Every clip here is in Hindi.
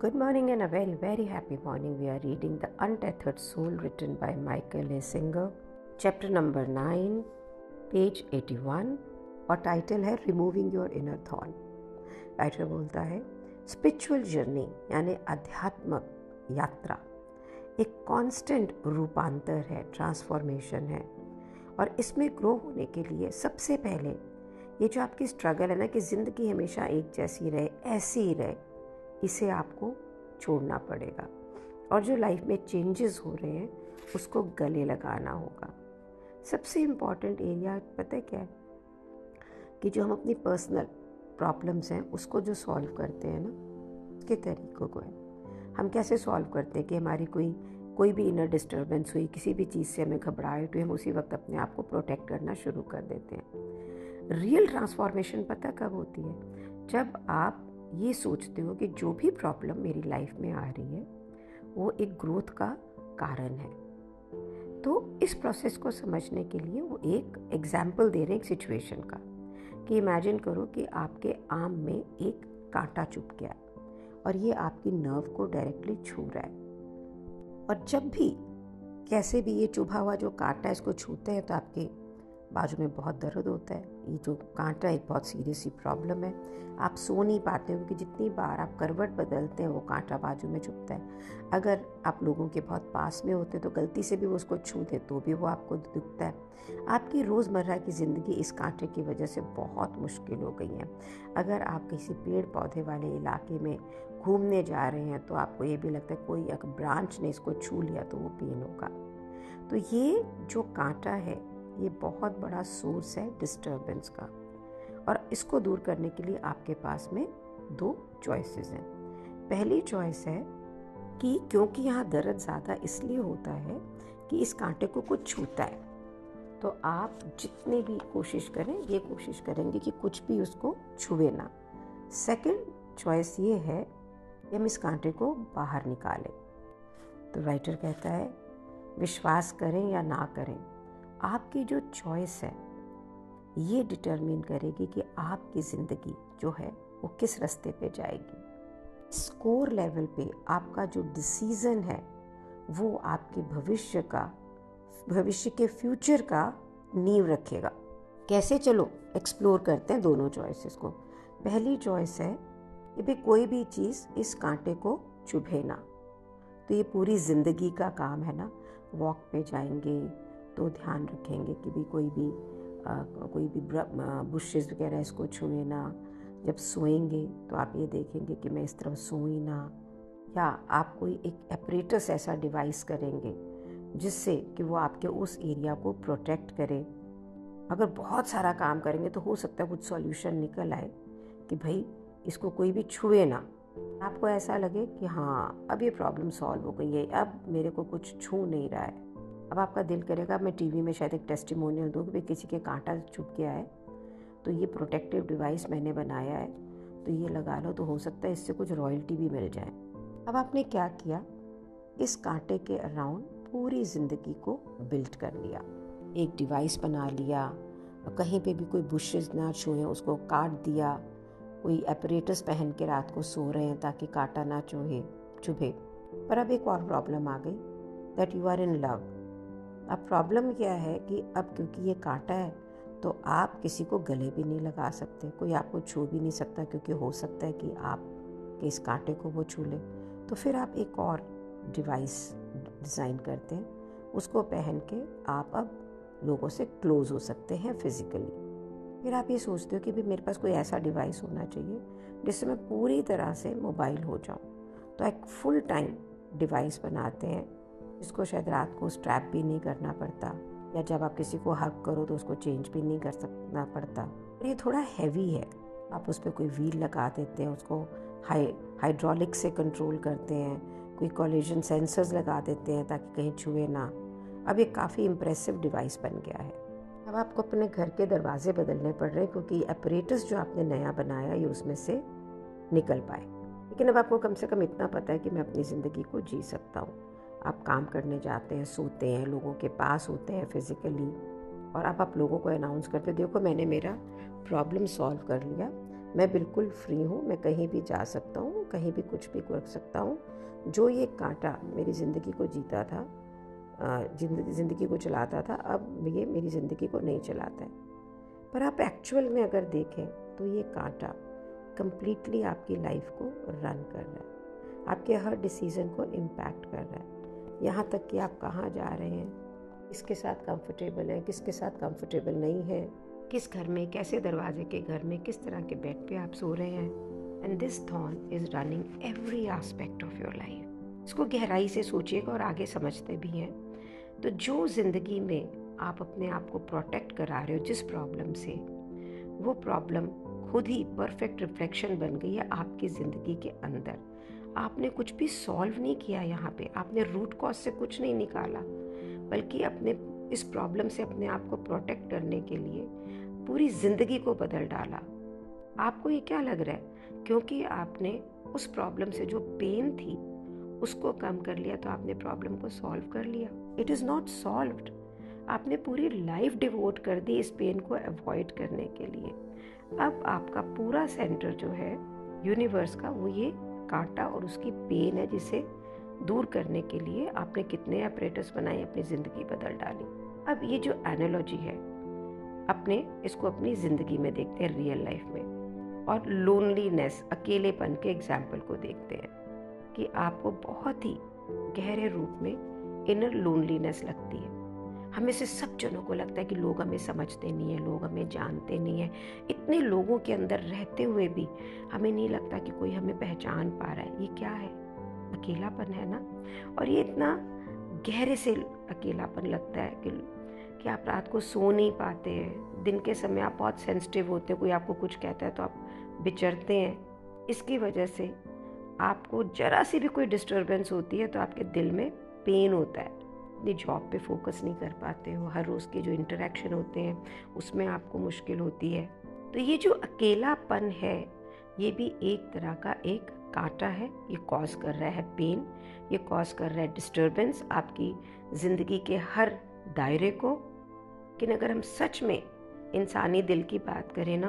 Good morning and a very, very happy morning. We are reading The Untethered Soul written by Michael A. Singer, chapter number 9, page 81 और टाइटल है removing your inner thorn. Writer बोलता है स्पिरिचुअल जर्नी यानी आध्यात्मक यात्रा एक कांस्टेंट रूपांतर है, ट्रांसफॉर्मेशन है, और इसमें ग्रो होने के लिए सबसे पहले ये जो आपकी स्ट्रगल है ना कि ज़िंदगी हमेशा एक जैसी रहे, ऐसी ही रहे, इसे आपको छोड़ना पड़ेगा और जो लाइफ में चेंजेस हो रहे हैं उसको गले लगाना होगा। सबसे इम्पॉर्टेंट एरिया पता है क्या है कि जो हम अपनी पर्सनल प्रॉब्लम्स हैं उसको जो सॉल्व करते हैं ना, उसके तरीक़ों को है हम कैसे सॉल्व करते हैं कि हमारी कोई भी इनर डिस्टर्बेंस हुई, किसी भी चीज़ से हमें घबराहट हुई, हम उसी वक्त अपने आप को प्रोटेक्ट करना शुरू कर देते हैं। रियल ट्रांसफॉर्मेशन पता कब होती है? जब आप ये सोचते हो कि जो भी प्रॉब्लम मेरी लाइफ में आ रही है वो एक ग्रोथ का कारण है। तो इस प्रोसेस को समझने के लिए वो एक एग्जाम्पल दे रहे हैं एक सिचुएशन का कि इमेजिन करो कि आपके आम में एक कांटा चुभ गया और ये आपकी नर्व को डायरेक्टली छू रहा है, और जब भी कैसे भी ये चुभा हुआ जो कांटा है इसको छूते हैं तो आपके बाजू में बहुत दर्द होता है। ये जो कांटा एक बहुत सीरियस सी प्रॉब्लम है, आप सो नहीं पाते हो क्योंकि जितनी बार आप करवट बदलते हैं वो कांटा बाजू में चुभता है। अगर आप लोगों के बहुत पास में होते तो गलती से भी वो उसको छू दे तो भी वो आपको दुखता है। आपकी रोज़मर्रा की ज़िंदगी इस कांटे की वजह से बहुत मुश्किल हो गई है। अगर आप किसी पेड़ पौधे वाले इलाके में घूमने जा रहे हैं तो आपको ये भी लगता है कोई अगर ब्रांच ने इसको छू लिया तो वो पेन होगा। तो ये जो कांटा है ये बहुत बड़ा सोर्स है डिस्टर्बेंस का, और इसको दूर करने के लिए आपके पास में दो चॉइसेस हैं। पहली चॉइस है कि क्योंकि यहाँ दर्द ज़्यादा इसलिए होता है कि इस कांटे को कुछ छूता है, तो आप जितनी भी कोशिश करें ये कोशिश करेंगे कि कुछ भी उसको छुए ना। सेकंड चॉइस ये है कि हम इस कांटे को बाहर निकालें। तो राइटर कहता है विश्वास करें या ना करें, आपकी जो चॉइस है ये डिटरमिन करेगी कि आपकी ज़िंदगी जो है वो किस रास्ते पे जाएगी। स्कोर लेवल पे आपका जो डिसीज़न है वो आपके भविष्य के फ्यूचर का नींव रखेगा। कैसे? चलो एक्सप्लोर करते हैं दोनों चॉइसेस को। पहली चॉइस है कि भाई कोई भी चीज़ इस कांटे को चुभे ना। तो ये पूरी ज़िंदगी का काम है ना। वॉक पे जाएंगे तो ध्यान रखेंगे कि भी कोई भी बुशेस वगैरह इसको छुए ना। जब सोएंगे तो आप ये देखेंगे कि मैं इस तरफ सोई ना, या आप कोई एक एपरेटस ऐसा डिवाइस करेंगे जिससे कि वो आपके उस एरिया को प्रोटेक्ट करे। अगर बहुत सारा काम करेंगे तो हो सकता है कुछ सॉल्यूशन निकल आए कि भाई इसको कोई भी छुए ना। आपको ऐसा लगे कि हाँ अब ये प्रॉब्लम सॉल्व हो गई है, अब मेरे को कुछ छू नहीं रहा है। अब आपका दिल करेगा मैं टीवी में शायद एक टेस्टिमोनियल दूँ कि किसी के कांटा चुभ गया है तो ये प्रोटेक्टिव डिवाइस मैंने बनाया है तो ये लगा लो, तो हो सकता है इससे कुछ रॉयल्टी भी मिल जाए। अब आपने क्या किया, इस कांटे के अराउंड पूरी ज़िंदगी को बिल्ड कर लिया, एक डिवाइस बना लिया, कहीं पे भी कोई बुशेस ना छुए उसको काट दिया, कोई एपरेटस पहन के रात को सो रहे हैं ताकि कांटा ना चुभे। पर अब एक और प्रॉब्लम आ गई, that you are in love. अब प्रॉब्लम क्या है कि अब क्योंकि ये कांटा है तो आप किसी को गले भी नहीं लगा सकते, कोई आपको छू भी नहीं सकता क्योंकि हो सकता है कि आप इस कांटे को वो छू ले। तो फिर आप एक और डिवाइस डिज़ाइन करते हैं, उसको पहन के आप अब लोगों से क्लोज़ हो सकते हैं फिज़िकली। फिर आप ये सोचते हो कि भाई मेरे पास कोई ऐसा डिवाइस होना चाहिए जिससे मैं पूरी तरह से मोबाइल हो जाऊँ। तो एक फुल टाइम डिवाइस बनाते हैं जिसको शायद रात को स्ट्रैप भी नहीं करना पड़ता, या जब आप किसी को हक करो तो उसको चेंज भी नहीं करना पड़ता। और ये थोड़ा हैवी है, आप उस पर कोई व्हील लगा देते हैं, उसको हाइड्रोलिक से कंट्रोल करते हैं, कोई कोलिजन सेंसर्स लगा देते हैं ताकि कहीं छुए ना। अब ये काफ़ी इम्प्रेसिव डिवाइस बन गया है। अब आपको अपने घर के दरवाजे बदलने पड़ रहे हैं क्योंकि एपरेटस जो आपने नया बनाया ये उसमें से निकल पाए। लेकिन अब आपको कम से कम इतना पता है कि मैं अपनी ज़िंदगी को जी सकता हूँ। आप काम करने जाते हैं, सोते हैं, लोगों के पास होते हैं फिज़िकली, और अब आप लोगों को अनाउंस करते देखो मैंने मेरा प्रॉब्लम सॉल्व कर लिया, मैं बिल्कुल फ्री हूँ, मैं कहीं भी जा सकता हूँ, कहीं भी कुछ भी कर सकता हूँ। जो ये कांटा मेरी ज़िंदगी को जीता था, ज़िंदगी को चलाता था, अब ये मेरी ज़िंदगी को नहीं चलाता है। पर आप एक्चुअल में अगर देखें तो ये कांटा कंप्लीटली आपकी लाइफ को रन कर रहा है, आपके हर डिसीज़न को इम्पैक्ट कर रहा है, यहाँ तक कि आप कहाँ जा रहे हैं, किसके साथ कंफर्टेबल हैं, किसके साथ कंफर्टेबल नहीं है, किस घर में, कैसे दरवाजे के घर में, किस तरह के बेड पे आप सो रहे हैं। And this thorn is running every aspect of your life. इसको गहराई से सोचिएगा और आगे समझते भी हैं। तो जो ज़िंदगी में आप अपने आप को प्रोटेक्ट करा रहे हो जिस प्रॉब्लम से, वो प्रॉब्लम खुद ही परफेक्ट रिफ्लेक्शन बन गई है आपकी ज़िंदगी के अंदर। आपने कुछ भी सॉल्व नहीं किया यहाँ पे, आपने रूट कॉज से कुछ नहीं निकाला, बल्कि अपने इस प्रॉब्लम से अपने आप को प्रोटेक्ट करने के लिए पूरी ज़िंदगी को बदल डाला। आपको ये क्या लग रहा है? क्योंकि आपने उस प्रॉब्लम से जो पेन थी उसको कम कर लिया तो आपने प्रॉब्लम को सॉल्व कर लिया। It is not solved. आपने पूरी लाइफ डिवोट कर दी इस पेन को अवॉइड करने के लिए। अब आपका पूरा सेंटर जो है यूनिवर्स का, वो ये कांटा और उसकी पेन है, जिसे दूर करने के लिए आपने कितने ऑपरेटर्स बनाए, अपनी ज़िंदगी बदल डाली। अब ये जो एनालॉजी है, इसको अपनी ज़िंदगी में देखते हैं, रियल लाइफ में, और लोनलीनेस, अकेलेपन के एग्जाम्पल को देखते हैं कि आपको बहुत ही गहरे रूप में इनर लोनलीनेस लगती है। हमें से सब जनों को लगता है कि लोग हमें समझते नहीं हैं, लोग हमें जानते नहीं हैं। इतने लोगों के अंदर रहते हुए भी हमें नहीं लगता कि कोई हमें पहचान पा रहा है। ये क्या है? अकेलापन है ना। और ये इतना गहरे से अकेलापन लगता है कि आप रात को सो नहीं पाते हैं। दिन के समय आप बहुत सेंसिटिव होते हैं, कोई आपको कुछ कहता है तो आप बिचरते हैं। इसकी वजह से आपको जरा सी भी कोई डिस्टर्बेंस होती है तो आपके दिल में पेन होता है। अपनी जॉब पे फोकस नहीं कर पाते हो, हर रोज़ के जो इंटरेक्शन होते हैं उसमें आपको मुश्किल होती है। तो ये जो अकेलापन है, ये भी एक तरह का एक कांटा है। ये कॉज कर रहा है पेन, ये कॉज कर रहा है डिस्टर्बेंस आपकी ज़िंदगी के हर दायरे को। लेकिन अगर हम सच में इंसानी दिल की बात करें ना,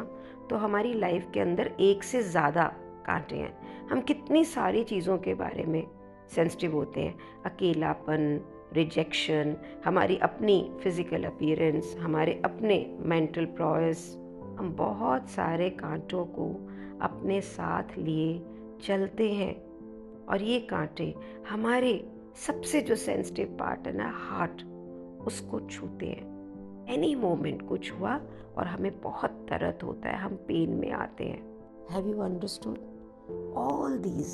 तो हमारी लाइफ के अंदर एक से ज़्यादा कांटे हैं। हम कितनी सारी चीज़ों के बारे में सेंसिटिव होते हैं। अकेलापन, रिजेक्शन, हमारी अपनी फिज़िकल अपीयरेंस, हमारे अपने मेंटल प्रॉयस। हम बहुत सारे कांटों को अपने साथ लिए चलते हैं, और ये कांटे हमारे सबसे जो सेंसिटिव पार्ट है ना, हार्ट, उसको छूते हैं। एनी मोमेंट कुछ हुआ और हमें बहुत दर्द होता है, हम पेन में आते हैं। Have you understood? All these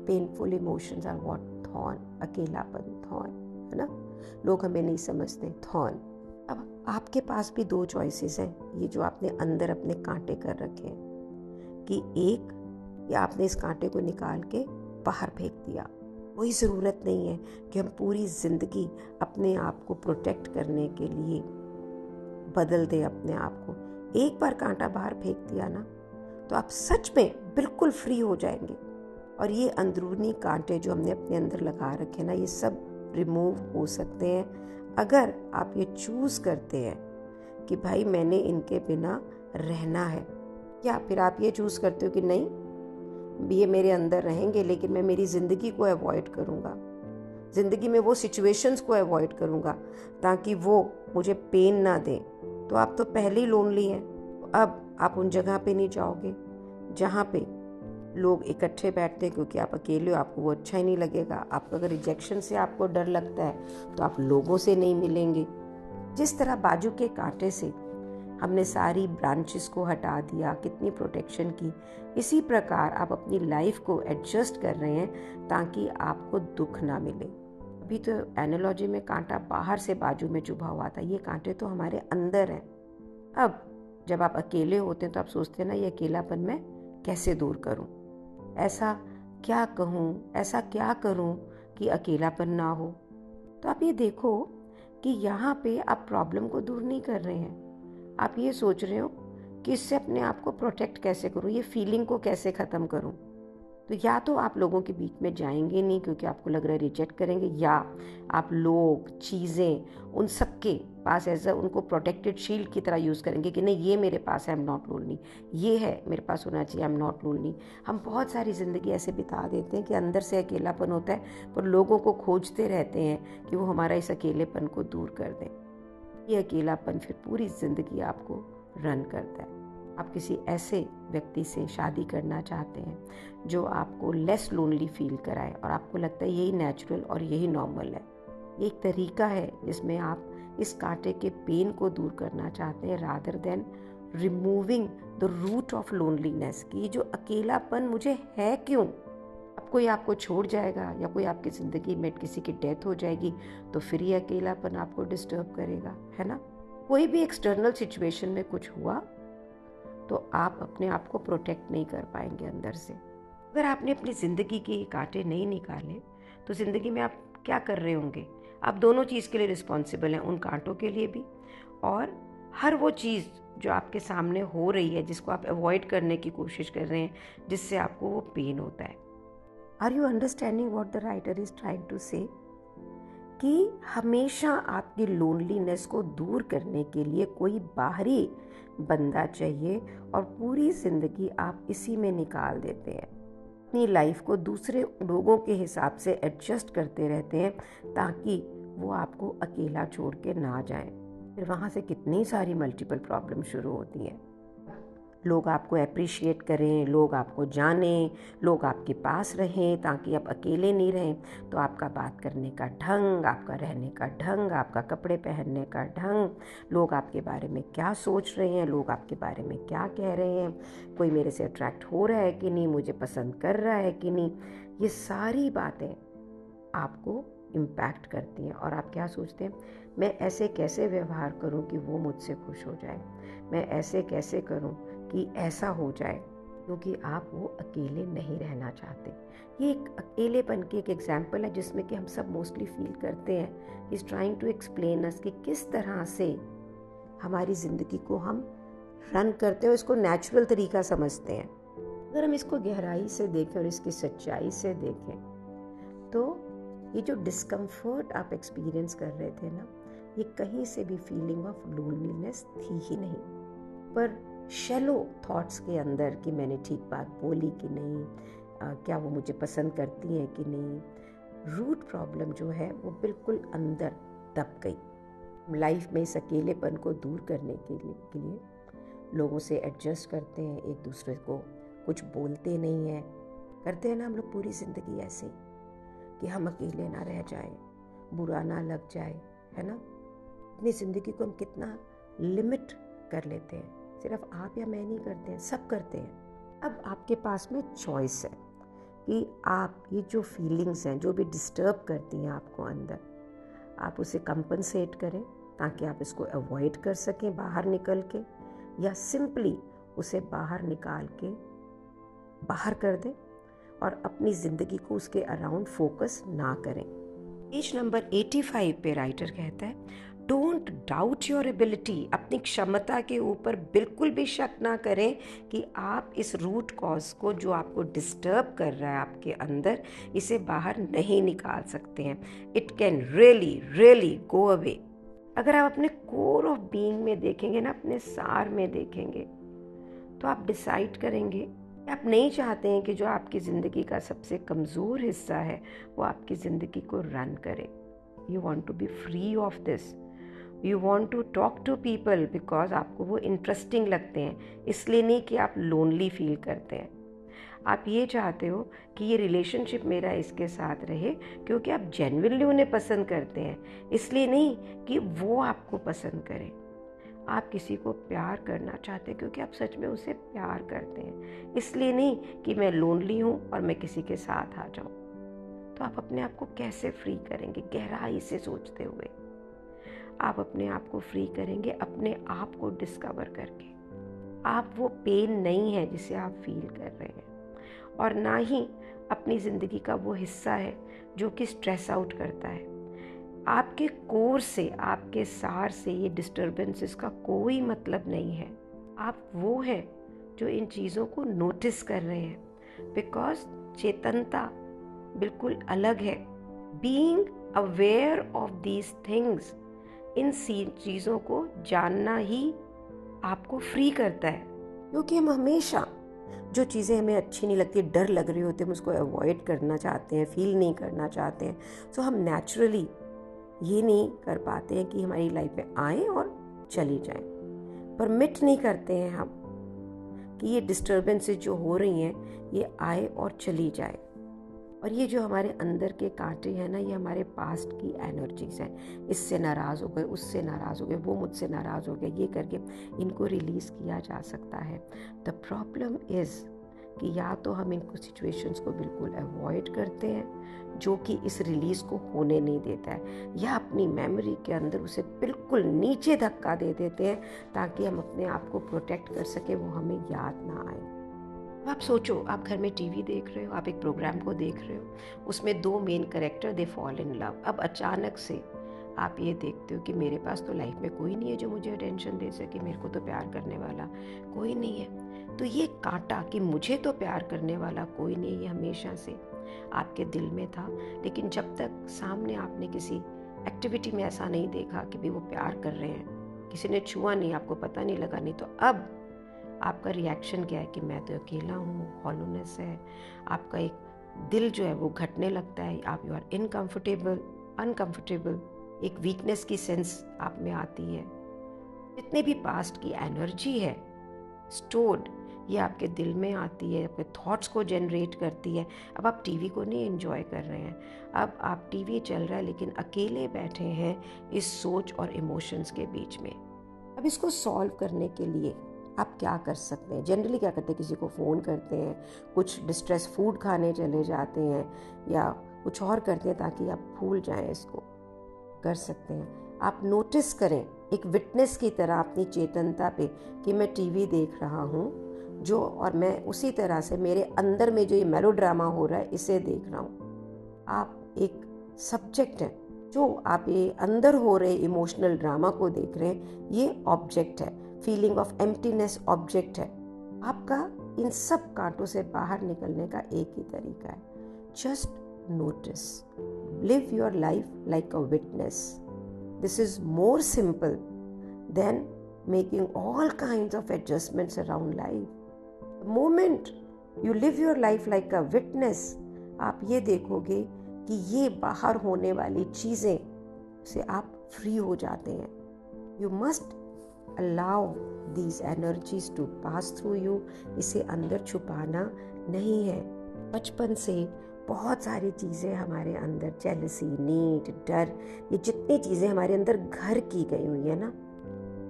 painful emotions are what thorn, अकेलापन, थॉर्न, है ना। लोग हमें नहीं समझते, थॉर्न। अब आपके पास भी दो चॉइसेस हैं, ये जो आपने अंदर अपने कांटे कर रखे हैं, कि एक, या आपने इस कांटे को निकाल के बाहर फेंक दिया। कोई ज़रूरत नहीं है कि हम पूरी ज़िंदगी अपने आप को प्रोटेक्ट करने के लिए बदल दें अपने आप को। एक बार कांटा बाहर फेंक दिया ना, तो आप सच में बिल्कुल फ्री हो जाएंगे। और ये अंदरूनी कांटे जो हमने अपने अंदर लगा रखे ना, ये सब रिमूव हो सकते हैं अगर आप ये चूज़ करते हैं कि भाई मैंने इनके बिना रहना है। या फिर आप ये चूज़ करते हो कि नहीं, ये मेरे अंदर रहेंगे, लेकिन मैं मेरी ज़िंदगी को अवॉइड करूँगा, ज़िंदगी में वो सिचुएशंस को अवॉइड करूँगा ताकि वो मुझे पेन ना दें। तो आप तो पहले ही लोनली हैं। अब आप उन जगह पे नहीं जाओगे जहाँ पे लोग इकट्ठे बैठते हैं, क्योंकि आप अकेले हो, आपको वो अच्छा ही नहीं लगेगा। आपको अगर रिजेक्शन से आपको डर लगता है तो आप लोगों से नहीं मिलेंगे। जिस तरह बाजू के कांटे से हमने सारी ब्रांचेस को हटा दिया, कितनी प्रोटेक्शन की, इसी प्रकार आप अपनी लाइफ को एडजस्ट कर रहे हैं ताकि आपको दुख ना मिले। अभी तो एनालॉजी में कांटा बाहर से बाजू में चुभा हुआ था, ये कांटे तो हमारे अंदर हैं। अब जब आप अकेले होते हैं तो आप सोचते हैं ना, ये अकेलापन मैं कैसे दूर करूं, ऐसा क्या कहूं, ऐसा क्या करूं कि अकेलापन ना हो। तो आप ये देखो कि यहाँ पे आप प्रॉब्लम को दूर नहीं कर रहे हैं, आप ये सोच रहे हो कि इससे अपने आप को प्रोटेक्ट कैसे करूं, ये फीलिंग को कैसे ख़त्म करूं। तो या तो आप लोगों के बीच में जाएंगे नहीं क्योंकि आपको लग रहा है रिजेक्ट करेंगे, या आप लोग, चीज़ें, उन सब के पास ऐसा उनको प्रोटेक्टेड शील्ड की तरह यूज़ करेंगे कि नहीं ये मेरे पास है, आई एम नॉट लोनली, ये है मेरे पास होना चाहिए, आई एम नॉट लोनली। हम बहुत सारी ज़िंदगी ऐसे बिता देते हैं कि अंदर से अकेलापन होता है, पर लोगों को खोजते रहते हैं कि वो हमारा इस अकेलेपन को दूर कर दें। ये अकेलापन फिर पूरी ज़िंदगी आपको रन करता है। आप किसी ऐसे व्यक्ति से शादी करना चाहते हैं जो आपको लेस लोनली फील कराए और आपको लगता है यही नेचुरल और यही नॉर्मल है। ये एक तरीका है जिसमें आप इस कांटे के पेन को दूर करना चाहते हैं, rather than removing the root of loneliness, कि जो अकेलापन मुझे है क्यों। अब कोई आपको छोड़ जाएगा या कोई आपकी ज़िंदगी में किसी की डेथ हो जाएगी तो फिर ये अकेलापन आपको डिस्टर्ब करेगा, है ना। कोई भी एक्सटर्नल सिचुएशन में कुछ हुआ तो आप अपने आप को प्रोटेक्ट नहीं कर पाएंगे अंदर से। अगर आपने अपनी ज़िंदगी के ये कांटे नहीं निकाले तो ज़िंदगी में आप क्या कर रहे होंगे। आप दोनों चीज़ के लिए रिस्पॉन्सिबल हैं, उन कांटों के लिए भी और हर वो चीज़ जो आपके सामने हो रही है जिसको आप अवॉइड करने की कोशिश कर रहे हैं, जिससे आपको वो पेन होता है। Are you understanding what the writer is trying to say? कि हमेशा आपकी लोनलीनेस को दूर करने के लिए कोई बाहरी बंदा चाहिए और पूरी ज़िंदगी आप इसी में निकाल देते हैं। अपनी लाइफ को दूसरे लोगों के हिसाब से एडजस्ट करते रहते हैं ताकि वो आपको अकेला छोड़ के ना जाएं। फिर वहाँ से कितनी सारी मल्टीपल प्रॉब्लम शुरू होती हैं। लोग आपको अप्रिशिएट करें, लोग आपको जानें, लोग आपके पास रहें ताकि आप अकेले नहीं रहें। तो आपका बात करने का ढंग, आपका रहने का ढंग, आपका कपड़े पहनने का ढंग, लोग आपके बारे में क्या सोच रहे हैं, लोग आपके बारे में क्या कह रहे हैं, कोई मेरे से अट्रैक्ट हो रहा है कि नहीं, मुझे पसंद कर रहा है कि नहीं, ये सारी बातें आपको इम्पैक्ट करती हैं। और आप क्या सोचते हैं, मैं ऐसे कैसे व्यवहार करूं कि वो मुझसे खुश हो जाए, मैं ऐसे कैसे करूं कि ऐसा हो जाए, क्योंकि आप वो अकेले नहीं रहना चाहते। ये एक अकेलेपन की एक एग्जाम्पल है जिसमें कि हम सब मोस्टली फील करते हैं। Is trying to explain us कि किस तरह से हमारी ज़िंदगी को हम रन करते हैं, इसको नेचुरल तरीका समझते हैं। अगर हम इसको गहराई से देखें और इसकी सच्चाई से देखें तो ये जो डिस्कम्फर्ट आप एक्सपीरियंस कर रहे थे ना, ये कहीं से भी फीलिंग ऑफ लोनलीनेस थी ही नहीं, पर शैलो थॉट्स के अंदर कि मैंने ठीक बात बोली कि नहीं, क्या वो मुझे पसंद करती हैं कि नहीं, रूट प्रॉब्लम जो है वो बिल्कुल अंदर दब गई। लाइफ में इस अकेलेपन को दूर करने के लिए लोगों से एडजस्ट करते हैं, एक दूसरे को कुछ बोलते नहीं हैं, करते हैं ना हम लोग पूरी ज़िंदगी ऐसे कि हम अकेले ना रह जाएं, बुरा ना लग जाए, है ना। अपनी ज़िंदगी को हम कितना लिमिट कर लेते हैं, सिर्फ आप या मैं नहीं करते हैं, सब करते हैं। अब आपके पास में चॉइस है कि आप ये जो फीलिंग्स हैं जो भी डिस्टर्ब करती हैं आपको अंदर, आप उसे कंपनसेट करें ताकि आप इसको अवॉइड कर सकें बाहर निकल के, या सिंपली उसे बाहर निकाल के बाहर कर दें और अपनी ज़िंदगी को उसके अराउंड फोकस ना करें। पेज नंबर 85 पे राइटर कहता है, डोंट डाउट योर एबिलिटी। अपनी क्षमता के ऊपर बिल्कुल भी शक ना करें कि आप इस रूट कॉज को जो आपको डिस्टर्ब कर रहा है आपके अंदर, इसे बाहर नहीं निकाल सकते हैं। It can really really go away. अगर आप अपने कोर ऑफ बीइंग में देखेंगे ना, अपने सार में देखेंगे, तो आप डिसाइड करेंगे आप नहीं चाहते हैं कि जो आपकी ज़िंदगी का सबसे कमज़ोर हिस्सा है वो आपकी ज़िंदगी को रन करे। You want to be free of this. You want to talk to people because आपको वो इंटरेस्टिंग लगते हैं, इसलिए नहीं कि आप लोनली फील करते हैं। आप ये चाहते हो कि ये रिलेशनशिप मेरा इसके साथ रहे क्योंकि आप जेन्युइनली उन्हें पसंद करते हैं, इसलिए नहीं कि वो आपको पसंद करें। आप किसी को प्यार करना चाहते हैं क्योंकि आप सच में उसे प्यार करते हैं, इसलिए नहीं कि मैं लोनली हूँ और मैं किसी के साथ आ जाऊँ। तो आप अपने आप को कैसे फ्री करेंगे? गहराई से सोचते हुए आप अपने आप को फ्री करेंगे, अपने आप को डिस्कवर करके। आप वो पेन नहीं है जिसे आप फील कर रहे हैं, और ना ही अपनी ज़िंदगी का वो हिस्सा है जो कि स्ट्रेस आउट करता है। आपके कोर से, आपके सार से ये डिस्टर्बेंसेस का कोई मतलब नहीं है। आप वो हैं जो इन चीज़ों को नोटिस कर रहे हैं, बिकॉज चेतनता बिल्कुल अलग है। Being aware of these things, इन चीज़ों को जानना ही आपको फ्री करता है। क्योंकि हम हमेशा जो चीज़ें हमें अच्छी नहीं लगती, डर लग रही होती है, हम उसको अवॉइड करना चाहते हैं, फील नहीं करना चाहते हैं, तो हम नेचुरली ये नहीं कर पाते हैं कि हमारी लाइफ में आए और चली जाएं। परमिट नहीं करते हैं हम कि ये डिस्टर्बेंसेस जो हो रही हैं ये आए और चली जाए। और ये जो हमारे अंदर के कांटे हैं ना, ये हमारे पास्ट की एनर्जीज हैं। इससे नाराज़ हो गए, उससे नाराज़ हो गए, वो मुझसे नाराज़ हो गए, ये करके इनको रिलीज़ किया जा सकता है। द प्रॉब्लम इज़ कि या तो हम इनको सिचुएशंस को बिल्कुल अवॉइड करते हैं जो कि इस रिलीज़ को होने नहीं देता है, या अपनी मेमोरी के अंदर उसे बिल्कुल नीचे धक्का दे देते हैं ताकि हम अपने आप को प्रोटेक्ट कर सके, वो हमें याद ना आए। आप सोचो, आप घर में टीवी देख रहे हो, आप एक प्रोग्राम को देख रहे हो, उसमें दो main character they fall in love. अब अचानक से आप ये देखते हो कि मेरे पास तो लाइफ में कोई नहीं है जो मुझे अटेंशन दे सके, मेरे को तो प्यार करने वाला कोई नहीं है। तो ये कांटा कि मुझे तो प्यार करने वाला कोई नहीं, ये हमेशा से आपके दिल में था, लेकिन जब तक सामने आपने किसी एक्टिविटी में ऐसा नहीं देखा कि भी वो प्यार कर रहे हैं, किसी ने छुआ नहीं, आपको पता नहीं लगा नहीं, तो अब आपका रिएक्शन क्या है कि मैं तो अकेला हूँ, हॉलोनेस है, आपका एक दिल जो है वो घटने लगता है, आप यू आर इनकम्फर्टेबल, अनकम्फर्टेबल, एक वीकनेस की सेंस आप में आती है। जितने भी पास्ट की एनर्जी है स्टोर्ड, ये आपके दिल में आती है, आपके थॉट्स को जनरेट करती है। अब आप टीवी को नहीं एंजॉय कर रहे हैं, अब आप टीवी चल रहा है लेकिन अकेले बैठे हैं इस सोच और इमोशंस के बीच में। अब इसको सॉल्व करने के लिए आप क्या कर सकते हैं? जनरली क्या करते हैं, किसी को फ़ोन करते हैं, कुछ डिस्ट्रेस फूड खाने चले जाते हैं, या कुछ और करते हैं ताकि आप भूल जाएं। इसको कर सकते हैं, आप नोटिस करें एक विटनेस की तरह अपनी चेतनता पे कि मैं टीवी देख रहा हूँ जो, और मैं उसी तरह से मेरे अंदर में जो ये मेलोड्रामा हो रहा है इसे देख रहा हूँ। आप एक सब्जेक्ट हैं, जो आप ये अंदर हो रहे इमोशनल ड्रामा को देख रहे हैं, ये ऑब्जेक्ट है, फीलिंग ऑफ एम्प्टीनेस ऑब्जेक्ट है। आपका इन सब कांटों से बाहर निकलने का एक ही तरीका है, just notice, live your life like a witness. This is more simple than making all kinds of adjustments around life. The moment you live your life like a witness, आप ये देखोगे कि ये बाहर होने वाली चीज़ें से आप फ्री हो जाते हैं। You must allow these energies to pass through you. इसे अंदर छुपाना नहीं है। बचपन से बहुत सारी चीज़ें हमारे अंदर, जेलसी, नीड, डर, ये जितनी चीज़ें हमारे अंदर घर की गई हुई है ना,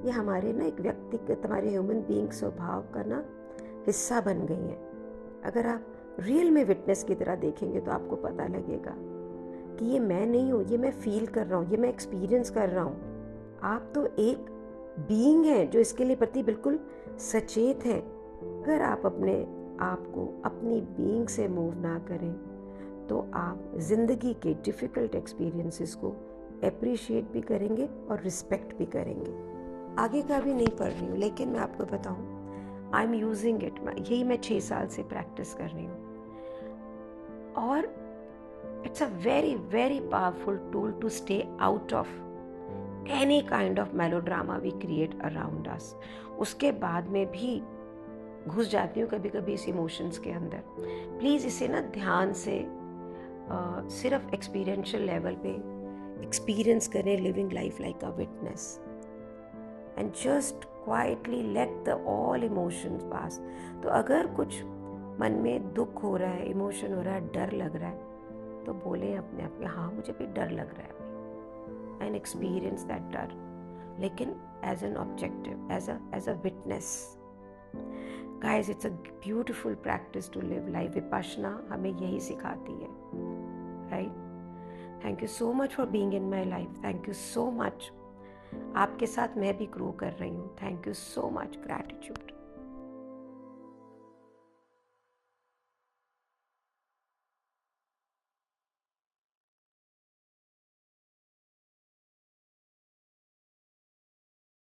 ये हमारे ना एक व्यक्तिगत, हमारे ह्यूमन बीइंग स्वभाव का ना हिस्सा बन गई हैं। अगर आप रियल में विटनेस की तरह देखेंगे तो आपको पता लगेगा कि ये मैं नहीं हूँ, ये मैं फील कर रहा हूँ, ये मैं एक्सपीरियंस कर रहा हूँ। आप तो एक बीइंग है जो इसके लिए प्रति बिल्कुल सचेत है। अगर आप अपने आप को अपनी बीइंग से मूव ना करें तो आप जिंदगी के डिफ़िकल्ट एक्सपीरियंसेस को अप्रिशिएट भी करेंगे और रिस्पेक्ट भी करेंगे। आगे का भी नहीं पढ़ रही हूँ, लेकिन मैं आपको बताऊँ, आई एम यूजिंग इट। यही मैं 6 साल से प्रैक्टिस कर रही हूँ, और it's a very very powerful tool to stay out of any kind of melodrama we create around us. उसके बाद में भी घुस जाती हूँ कभी कभी इस इमोशंस के अंदर। प्लीज़ इसे ना ध्यान से सिर्फ एक्सपीरियंशियल लेवल पे एक्सपीरियंस करें, living life like a witness, and just quietly let the all emotions pass. तो अगर कुछ मन में दुख हो रहा है, इमोशन हो रहा है, डर लग रहा है, तो बोले अपने आप में, हाँ मुझे भी डर लग रहा है अभी, एंड एक्सपीरियंस दैट डर, लेकिन as an objective, as a witness. Guys, it's a beautiful practice to live life. Vipassana हमें यही सिखाती है, right? Thank you so much for being in my life. Thank you so much. आपके साथ मैं भी ग्रो कर रही हूँ. Thank you so much. Gratitude.